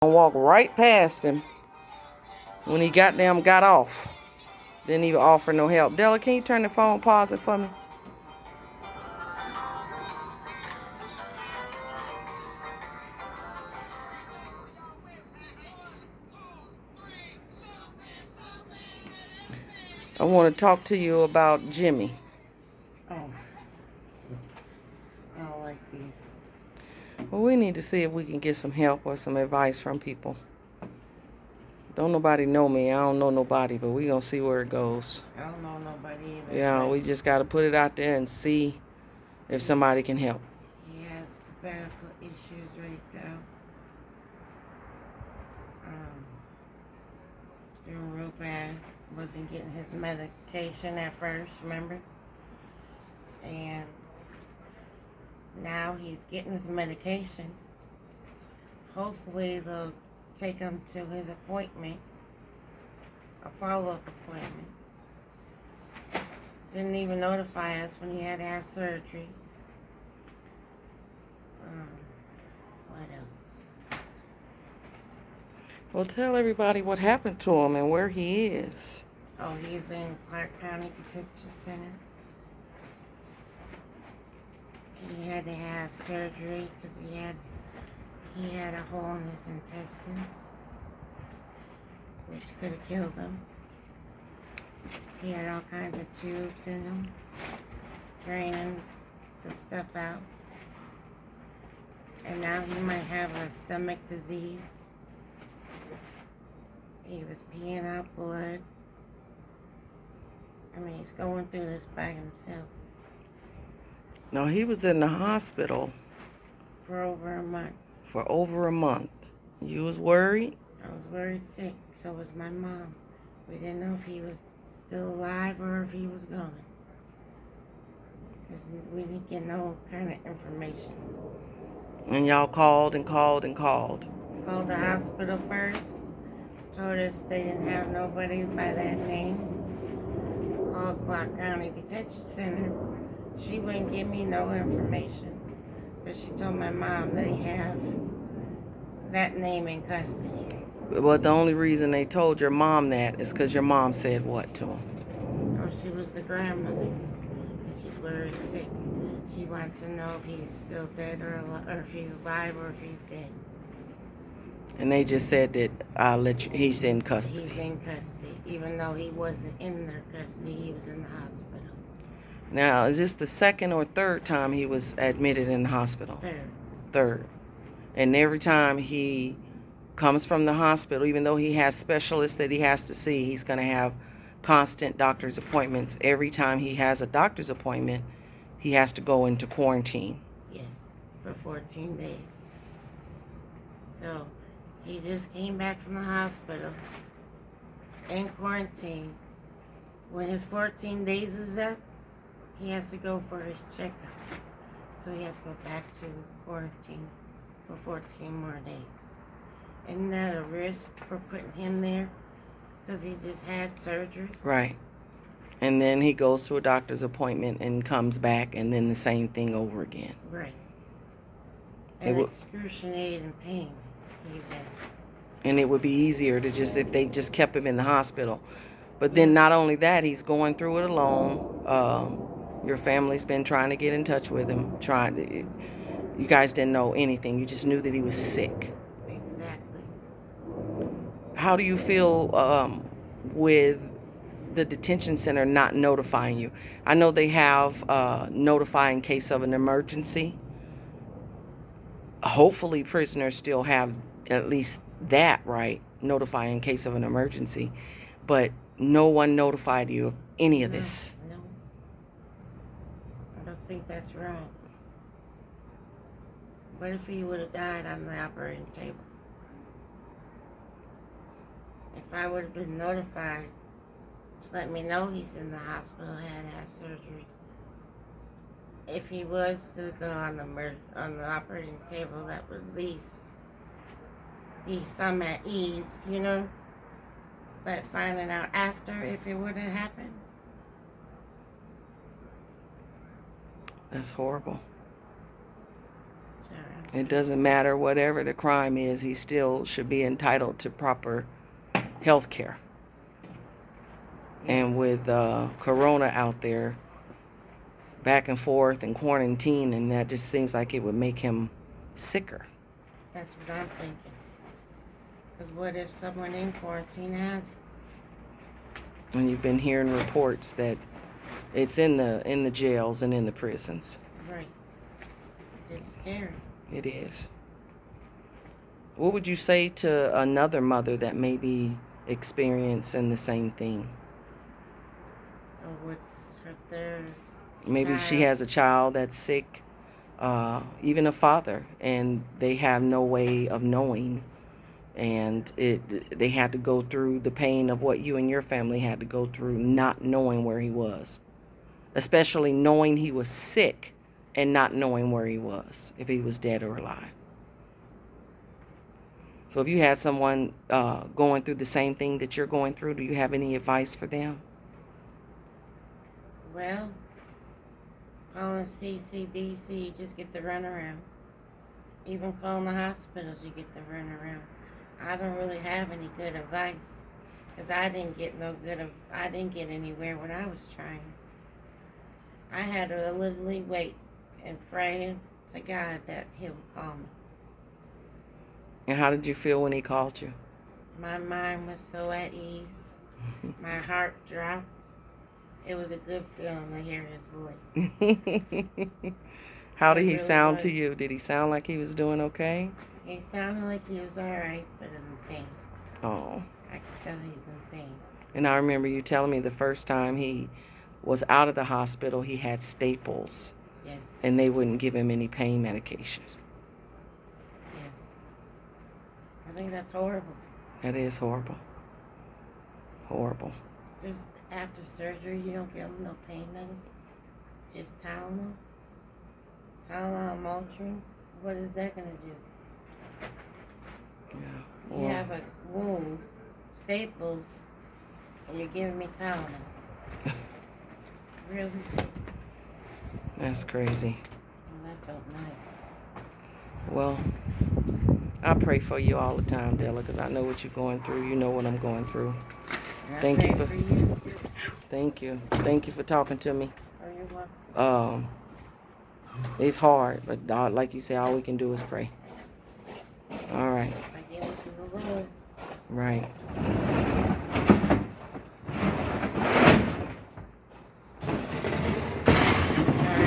I walked right past him when he got off. Didn't even offer no help. Della, can you turn the phone pause it for me? I want to talk to you about Jimmy. Oh, I don't like these. Well, we need to see if we can get some help or some advice from people. Don't nobody know me. I don't know nobody, but we gonna see where it goes. I don't know nobody either. Yeah, we just gotta put it out there and see if somebody can help. He has medical issues right now. Doing real bad. Wasn't getting his medication at first, remember? And now he's getting his medication. Hopefully they'll take him to his appointment, a follow-up appointment. Didn't even notify us when he had to have surgery. What else? Well, tell everybody what happened to him and where he is. Oh, he's in Clark County Detention Center. He had to have surgery because he had a hole in his intestines, which could have killed him. He had all kinds of tubes in him, draining the stuff out. And now he might have a stomach disease. He was peeing out blood. I mean, he's going through this by himself. No, he was in the hospital For over a month. for over a month. You was worried? I was worried sick. So was my mom. We didn't know if he was still alive or if he was gone. Because we didn't get no kind of information. And y'all called and called and called. Called the hospital first. Told us they didn't have nobody by that name. Called Clark County Detention Center. She wouldn't give me no information. But she told my mom they have that name in custody. But the only reason they told your mom that is because your mom said what to him? Or she was the grandmother. And she's worried sick. She wants to know if he's still dead or if he's alive or if he's dead. And they just said that he's in custody. He's in custody. Even though he wasn't in their custody, he was in the hospital. Now, is this the second or third time he was admitted in the hospital? Third. And every time he comes from the hospital, even though he has specialists that he has to see, he's going to have constant doctor's appointments. Every time he has a doctor's appointment, he has to go into quarantine. Yes, for 14 days. So he just came back from the hospital in quarantine. When his 14 days is up, he has to go for his checkup. So he has to go back to quarantine for 14 more days. Isn't that a risk for putting him there? Because he just had surgery? Right. And then he goes to a doctor's appointment and comes back, and then the same thing over again. Right. And excruciating pain he's in. And it would be easier to just, if they just kept him in the hospital. But then not only that, he's going through it alone. Your family's been trying to get in touch with him. You guys didn't know anything. You just knew that he was sick. Exactly. How do you feel with the detention center not notifying you? I know they have notify in case of an emergency. Hopefully prisoners still have at least that right, notify in case of an emergency. But no one notified you of any of this. No. I don't think that's right. What if he would have died on the operating table? If I would have been notified to let me know he's in the hospital, had to have surgery. If he was to go on the operating table, that would at least be some at ease, you know? But finding out after if it would have happened. That's horrible. Sorry. It doesn't matter whatever the crime is, he still should be entitled to proper health care. And with Corona out there, back and forth and quarantine, and that just seems like it would make him sicker. That's what I'm thinking. Because what if someone in quarantine has it? And you've been hearing reports that it's in the jails and in the prisons. Right. It's scary. It is. What would you say to another mother that may be experiencing the same thing? Or with their Maybe child. she has a child that's sick, even a father, and they have no way of knowing, and they had to go through the pain of what you and your family had to go through, not knowing where he was, especially knowing he was sick and not knowing where he was, if he was dead or alive. So if you had someone going through the same thing that you're going through, do you have any advice for them? Well, calling CCDC, you just get the runaround. Even calling the hospitals, you get the runaround. I don't really have any good advice, because I didn't get anywhere when I was trying. I had to literally wait and pray to God that He would call me. And how did you feel when he called you? My mind was so at ease. My heart dropped. It was a good feeling to hear his voice. How did It he really sound to was. you? Did he sound like he was doing okay? He sounded like he was alright, but in pain. Oh. I could tell he's in pain. And I remember you telling me the first time he was out of the hospital, he had staples. Yes. And they wouldn't give him any pain medication. Yes. I think that's horrible. That is horrible. Horrible. Just after surgery, you don't give them no pain medicine. Just Tylenol. Tylenol, Motrin. What is that going to do? Yeah. You have a wound, staples, and you're giving me Tylenol. Really? That's crazy. Well, that felt nice. Well, I pray for you all the time, Della, because I know what you're going through. You know what I'm going through. And I Thank you pray for you too. Thank you. Thank you for talking to me. Oh, you're welcome. It's hard, but like you say, all we can do is pray. All right. I give it to the Lord. Right.